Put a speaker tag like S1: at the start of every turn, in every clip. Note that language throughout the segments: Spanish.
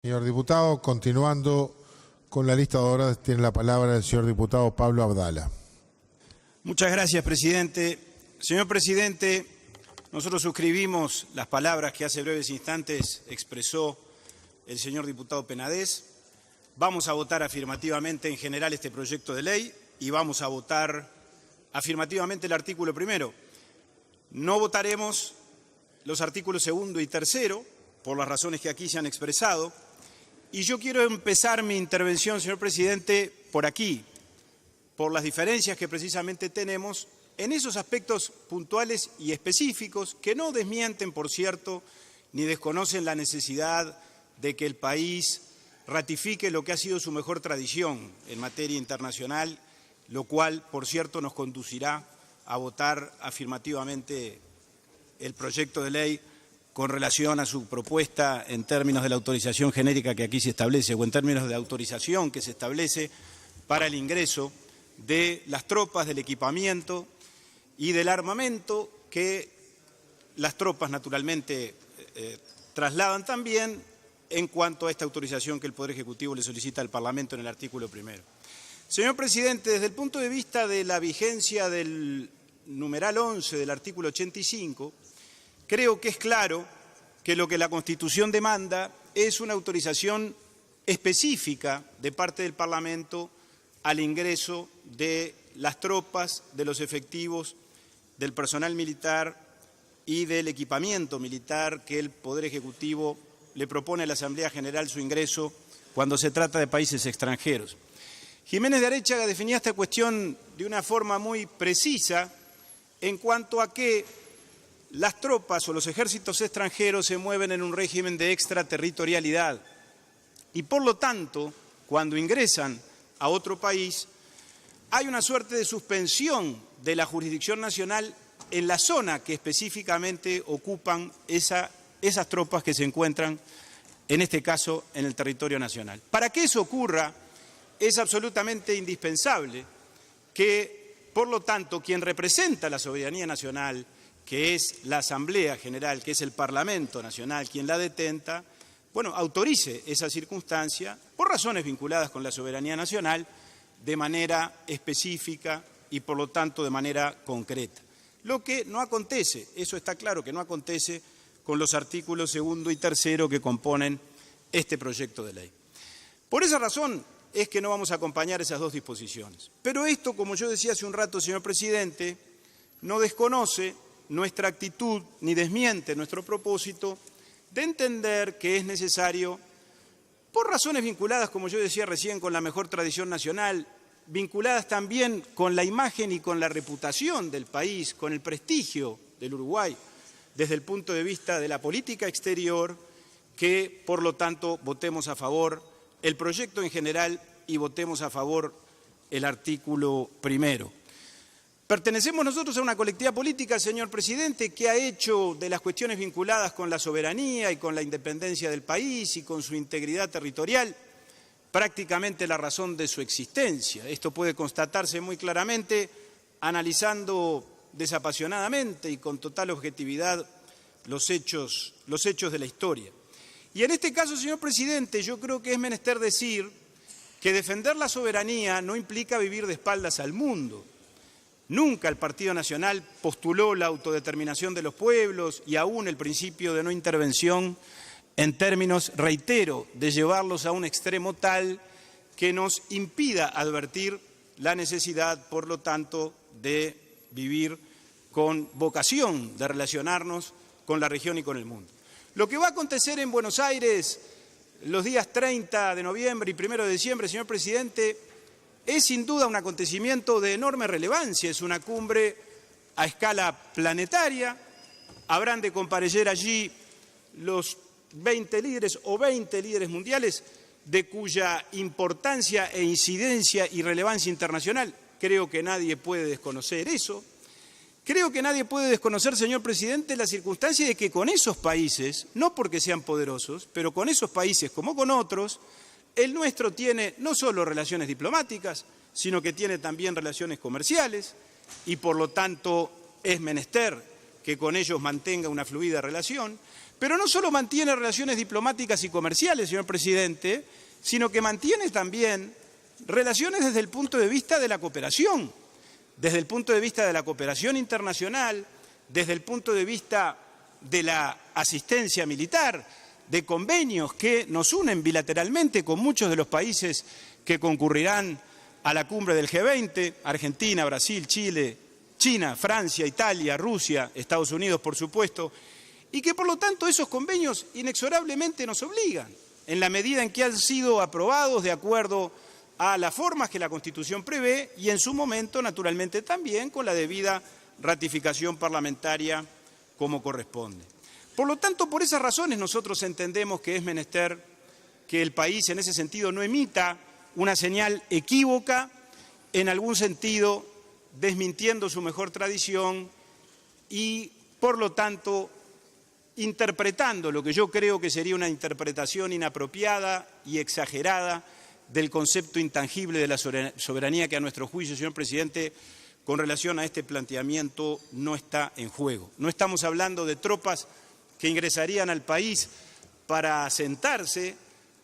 S1: Señor diputado, continuando con la lista de horas, tiene la palabra el señor diputado Pablo Abdala.
S2: Muchas gracias, presidente. Señor presidente, nosotros suscribimos las palabras que hace breves instantes expresó el señor diputado Penades. Vamos a votar afirmativamente en general este proyecto de ley y vamos a votar afirmativamente el artículo primero. No votaremos los artículos segundo y tercero, por las razones que aquí se han expresado. Y yo quiero empezar mi intervención, señor presidente, por aquí, por las diferencias que precisamente tenemos en esos aspectos puntuales y específicos que no desmienten, por cierto, ni desconocen la necesidad de que el país ratifique lo que ha sido su mejor tradición en materia internacional, lo cual, por cierto, nos conducirá a votar afirmativamente el proyecto de ley con relación a su propuesta en términos de la autorización genérica que aquí se establece o en términos de autorización que se establece para el ingreso de las tropas, del equipamiento y del armamento que las tropas naturalmente trasladan también en cuanto a esta autorización que el Poder Ejecutivo le solicita al Parlamento en el artículo primero. Señor presidente, desde el punto de vista de la vigencia del numeral 11 del artículo 85, creo que es claro que lo que la Constitución demanda es una autorización específica de parte del Parlamento al ingreso de las tropas, de los efectivos, del personal militar y del equipamiento militar que el Poder Ejecutivo le propone a la Asamblea General su ingreso cuando se trata de países extranjeros. Jiménez de Arechaga definía esta cuestión de una forma muy precisa en cuanto a que las tropas o los ejércitos extranjeros se mueven en un régimen de extraterritorialidad y, por lo tanto, cuando ingresan a otro país, hay una suerte de suspensión de la jurisdicción nacional en la zona que específicamente ocupan esas tropas que se encuentran, en este caso, en el territorio nacional. Para que eso ocurra, es absolutamente indispensable que, por lo tanto, quien representa la soberanía nacional, que es la Asamblea General, que es el Parlamento Nacional quien la detenta, bueno, autorice esa circunstancia por razones vinculadas con la soberanía nacional de manera específica y, por lo tanto, de manera concreta. Lo que no acontece, eso está claro que no acontece con los artículos segundo y tercero que componen este proyecto de ley. Por esa razón es que no vamos a acompañar esas dos disposiciones. Pero esto, como yo decía hace un rato, señor presidente, no desconoce nuestra actitud ni desmiente nuestro propósito de entender que es necesario, por razones vinculadas, como yo decía recién, con la mejor tradición nacional, vinculadas también con la imagen y con la reputación del país, con el prestigio del Uruguay, desde el punto de vista de la política exterior, que, por lo tanto, votemos a favor el proyecto en general y votemos a favor el artículo primero. Pertenecemos nosotros a una colectividad política, señor presidente, que ha hecho de las cuestiones vinculadas con la soberanía y con la independencia del país y con su integridad territorial prácticamente la razón de su existencia. Esto puede constatarse muy claramente analizando desapasionadamente y con total objetividad los hechos de la historia. Y en este caso, señor presidente, yo creo que es menester decir que defender la soberanía no implica vivir de espaldas al mundo. Nunca el Partido Nacional postuló la autodeterminación de los pueblos y aún el principio de no intervención en términos, reitero, de llevarlos a un extremo tal que nos impida advertir la necesidad, por lo tanto, de vivir con vocación de relacionarnos con la región y con el mundo. Lo que va a acontecer en Buenos Aires los días 30 de noviembre y 1 de diciembre, señor presidente, es sin duda un acontecimiento de enorme relevancia, es una cumbre a escala planetaria, habrán de comparecer allí los 20 líderes o 20 líderes mundiales de cuya importancia e incidencia y relevancia internacional creo que nadie puede desconocer eso. Creo que nadie puede desconocer, señor presidente, la circunstancia de que con esos países, no porque sean poderosos, pero con esos países como con otros, el nuestro tiene no solo relaciones diplomáticas, sino que tiene también relaciones comerciales y, por lo tanto, es menester que con ellos mantenga una fluida relación, Pero no solo mantiene relaciones diplomáticas y comerciales, señor presidente, sino que mantiene también relaciones desde el punto de vista de la cooperación, desde el punto de vista de la cooperación internacional, desde el punto de vista de la asistencia militar, de convenios que nos unen bilateralmente con muchos de los países que concurrirán a la cumbre del G20, Argentina, Brasil, Chile, China, Francia, Italia, Rusia, Estados Unidos, por supuesto, y que por lo tanto esos convenios inexorablemente nos obligan, en la medida en que han sido aprobados de acuerdo a las formas que la Constitución prevé y en su momento, naturalmente, también con la debida ratificación parlamentaria como corresponde. Por lo tanto, por esas razones nosotros entendemos que es menester que el país en ese sentido no emita una señal equívoca, en algún sentido desmintiendo su mejor tradición y, por lo tanto, interpretando lo que yo creo que sería una interpretación inapropiada y exagerada del concepto intangible de la soberanía que a nuestro juicio, señor presidente, con relación a este planteamiento no está en juego. No estamos hablando de tropas que ingresarían al país para asentarse,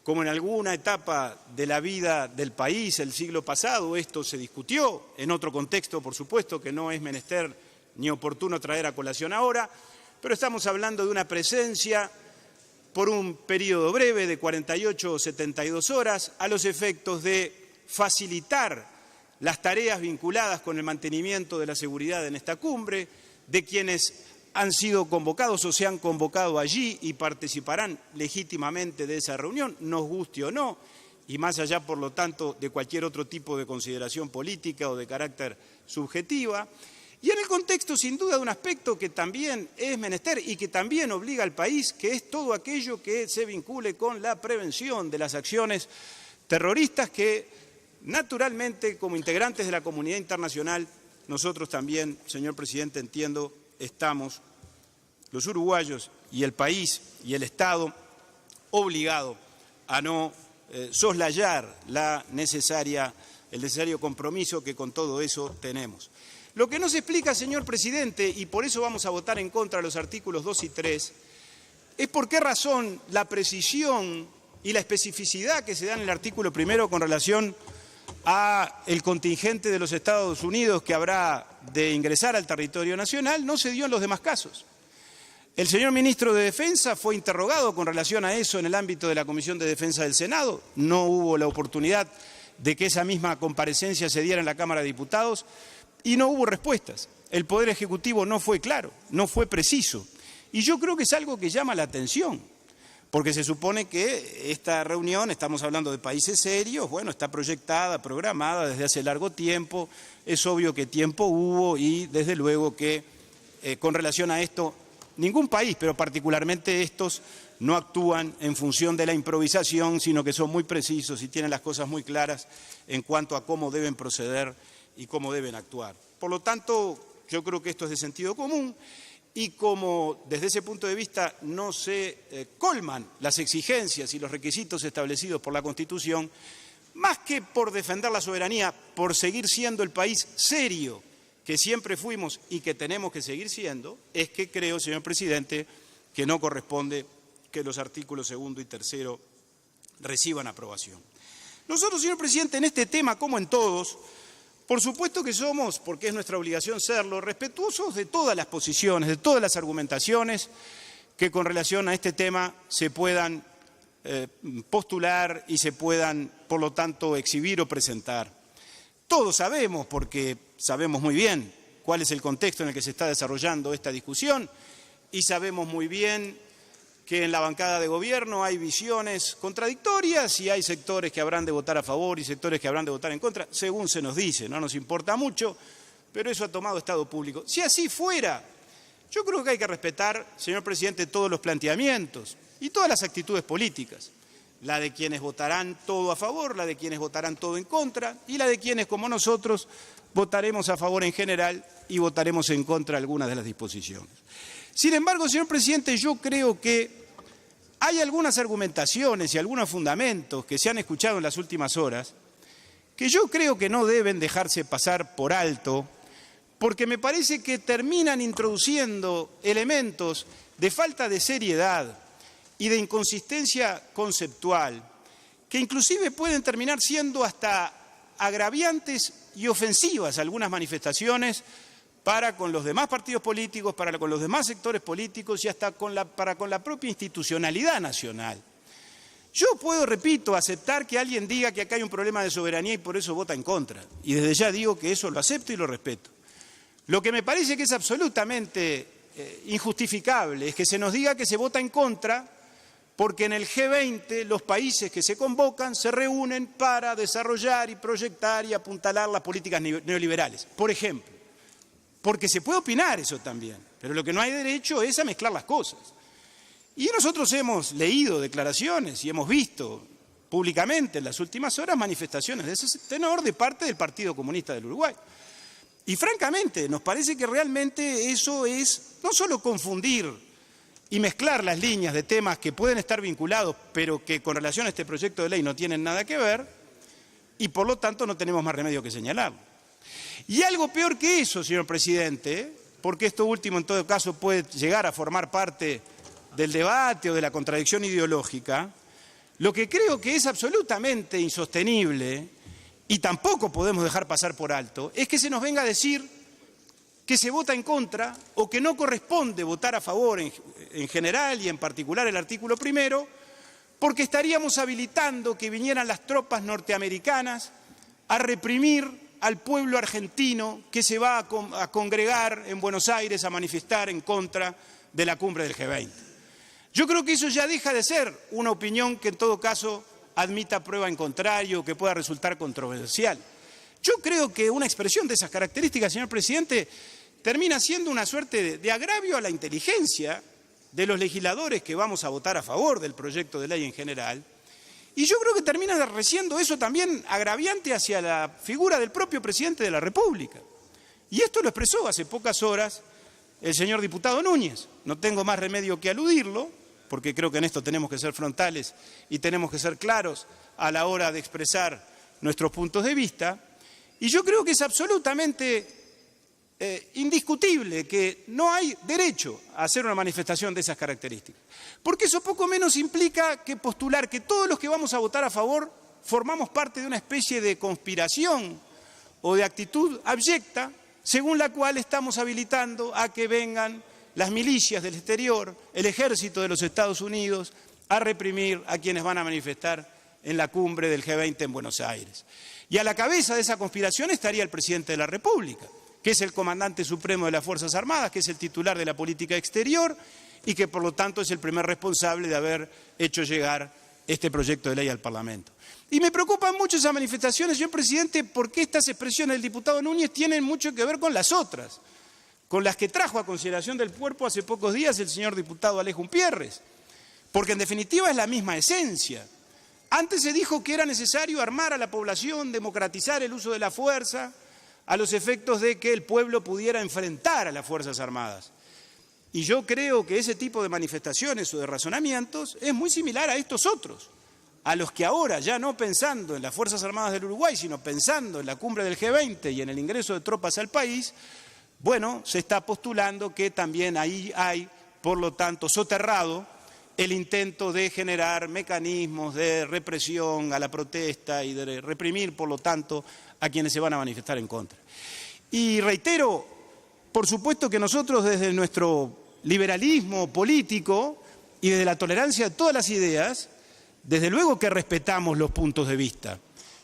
S2: como en alguna etapa de la vida del país el siglo pasado. Esto se discutió en otro contexto, por supuesto, que no es menester ni oportuno traer a colación ahora, pero estamos hablando de una presencia por un periodo breve de 48 o 72 horas a los efectos de facilitar las tareas vinculadas con el mantenimiento de la seguridad en esta cumbre, de quienes han sido convocados o se han convocado allí y participarán legítimamente de esa reunión, nos guste o no, y más allá, por lo tanto, de cualquier otro tipo de consideración política o de carácter subjetiva. Y en el contexto, sin duda, de un aspecto que también es menester y que también obliga al país, que es todo aquello que se vincule con la prevención de las acciones terroristas que, naturalmente, como integrantes de la comunidad internacional, nosotros también, señor presidente, entiendo, estamos, los uruguayos y el país y el Estado, obligados a no soslayar el necesario compromiso que con todo eso tenemos. Lo que no se explica, señor presidente, y por eso vamos a votar en contra de los artículos 2 y 3, es por qué razón la precisión y la especificidad que se da en el artículo primero con relación a el contingente de los Estados Unidos que habrá de ingresar al territorio nacional no se dio en los demás casos. El señor ministro de Defensa fue interrogado con relación a eso en el ámbito de la Comisión de Defensa del Senado. No hubo la oportunidad de que esa misma comparecencia se diera en la Cámara de Diputados y no hubo respuestas. El Poder Ejecutivo no fue claro, no fue preciso. Y yo creo que es algo que llama la atención, porque se supone que esta reunión, estamos hablando de países serios, bueno, está proyectada, programada desde hace largo tiempo, es obvio que tiempo hubo y desde luego que con relación a esto, ningún país, pero particularmente estos, no actúan en función de la improvisación, sino que son muy precisos y tienen las cosas muy claras en cuanto a cómo deben proceder y cómo deben actuar. Por lo tanto, yo creo que esto es de sentido común y como desde ese punto de vista no se colman las exigencias y los requisitos establecidos por la Constitución, más que por defender la soberanía, por seguir siendo el país serio que siempre fuimos y que tenemos que seguir siendo, es que creo, señor presidente, que no corresponde que los artículos 2 y 3 reciban aprobación. Nosotros, señor presidente, en este tema, como en todos, por supuesto que somos, porque es nuestra obligación serlo, respetuosos de todas las posiciones, de todas las argumentaciones que con relación a este tema se puedan postular y se puedan, por lo tanto, exhibir o presentar. Todos sabemos, porque sabemos muy bien cuál es el contexto en el que se está desarrollando esta discusión y sabemos muy bien que en la bancada de gobierno hay visiones contradictorias y hay sectores que habrán de votar a favor y sectores que habrán de votar en contra, según se nos dice, no nos importa mucho, pero eso ha tomado estado público. Si así fuera, yo creo que hay que respetar, señor presidente, todos los planteamientos y todas las actitudes políticas, la de quienes votarán todo a favor, la de quienes votarán todo en contra y la de quienes, como nosotros, votaremos a favor en general y votaremos en contra de algunas de las disposiciones. Sin embargo, señor presidente, yo creo que hay algunas argumentaciones y algunos fundamentos que se han escuchado en las últimas horas que yo creo que no deben dejarse pasar por alto porque me parece que terminan introduciendo elementos de falta de seriedad y de inconsistencia conceptual, que inclusive pueden terminar siendo hasta agraviantes y ofensivas algunas manifestaciones para con los demás partidos políticos, para con los demás sectores políticos y hasta para con la propia institucionalidad nacional. Yo puedo, repito, aceptar que alguien diga que acá hay un problema de soberanía y por eso vota en contra. Y desde ya digo que eso lo acepto y lo respeto. Lo que me parece que es absolutamente injustificable es que se nos diga que se vota en contra porque en el G20 los países que se convocan se reúnen para desarrollar y proyectar y apuntalar las políticas neoliberales, por ejemplo. Porque se puede opinar eso también, pero lo que no hay derecho es a mezclar las cosas. Y nosotros hemos leído declaraciones y hemos visto públicamente en las últimas horas manifestaciones de ese tenor de parte del Partido Comunista del Uruguay. Y francamente nos parece que realmente eso es no solo confundir y mezclar las líneas de temas que pueden estar vinculados, pero que con relación a este proyecto de ley no tienen nada que ver, y por lo tanto no tenemos más remedio que señalarlo. Y algo peor que eso, señor presidente, porque esto último en todo caso puede llegar a formar parte del debate o de la contradicción ideológica, lo que creo que es absolutamente insostenible y tampoco podemos dejar pasar por alto, es que se nos venga a decir que se vota en contra o que no corresponde votar a favor en general y en particular el artículo primero, porque estaríamos habilitando que vinieran las tropas norteamericanas a reprimir al pueblo argentino que se va a congregar en Buenos Aires a manifestar en contra de la cumbre del G20. Yo creo que eso ya deja de ser una opinión que en todo caso admita prueba en contrario, que pueda resultar controversial. Yo creo que una expresión de esas características, señor presidente, termina siendo una suerte de agravio a la inteligencia de los legisladores que vamos a votar a favor del proyecto de ley en general. Y yo creo que termina siendo eso también agraviante hacia la figura del propio presidente de la República. Y esto lo expresó hace pocas horas el señor diputado Núñez. No tengo más remedio que aludirlo, porque creo que en esto tenemos que ser frontales y tenemos que ser claros a la hora de expresar nuestros puntos de vista. Y yo creo que es absolutamente indiscutible que no hay derecho a hacer una manifestación de esas características. Porque eso poco menos implica que postular que todos los que vamos a votar a favor formamos parte de una especie de conspiración o de actitud abyecta, según la cual estamos habilitando a que vengan las milicias del exterior, el ejército de los Estados Unidos, a reprimir a quienes van a manifestar en la cumbre del G20 en Buenos Aires. Y a la cabeza de esa conspiración estaría el presidente de la República, que es el comandante supremo de las Fuerzas Armadas, que es el titular de la política exterior y que por lo tanto es el primer responsable de haber hecho llegar este proyecto de ley al Parlamento. Y me preocupan mucho esas manifestaciones, señor presidente, porque estas expresiones del diputado Núñez tienen mucho que ver con las otras, con las que trajo a consideración del cuerpo hace pocos días el señor diputado Alejo Umpierres, porque en definitiva es la misma esencia. Antes se dijo que era necesario armar a la población, democratizar el uso de la fuerza, a los efectos de que el pueblo pudiera enfrentar a las Fuerzas Armadas. Y yo creo que ese tipo de manifestaciones o de razonamientos es muy similar a estos otros, a los que ahora, ya no pensando en las Fuerzas Armadas del Uruguay, sino pensando en la cumbre del G20 y en el ingreso de tropas al país, bueno, se está postulando que también ahí hay, por lo tanto, soterrado el intento de generar mecanismos de represión a la protesta y de reprimir, por lo tanto, a quienes se van a manifestar en contra. Y reitero, por supuesto que nosotros desde nuestro liberalismo político y desde la tolerancia de todas las ideas, desde luego que respetamos los puntos de vista,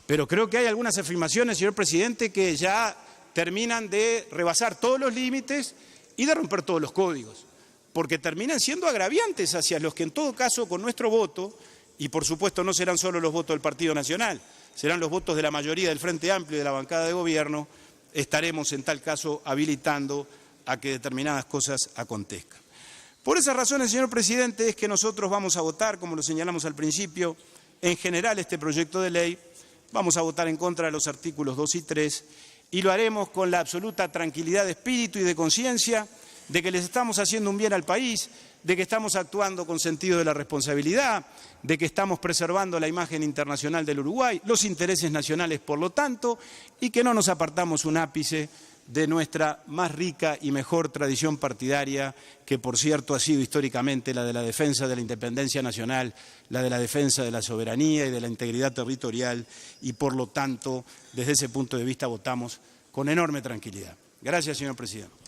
S2: pero creo que hay algunas afirmaciones, señor presidente, que ya terminan de rebasar todos los límites y de romper todos los códigos, porque terminan siendo agraviantes hacia los que en todo caso con nuestro voto, y por supuesto no serán solo los votos del Partido Nacional, serán los votos de la mayoría del Frente Amplio y de la bancada de gobierno, estaremos en tal caso habilitando a que determinadas cosas acontezcan. Por esas razones, señor presidente, es que nosotros vamos a votar, como lo señalamos al principio, en general este proyecto de ley, vamos a votar en contra de los artículos 2 y 3 y lo haremos con la absoluta tranquilidad de espíritu y de conciencia de que les estamos haciendo un bien al país, de que estamos actuando con sentido de la responsabilidad, de que estamos preservando la imagen internacional del Uruguay, los intereses nacionales por lo tanto, y que no nos apartamos un ápice de nuestra más rica y mejor tradición partidaria, que por cierto ha sido históricamente la de la defensa de la independencia nacional, la de la defensa de la soberanía y de la integridad territorial, y por lo tanto, desde ese punto de vista votamos con enorme tranquilidad. Gracias, señor presidente.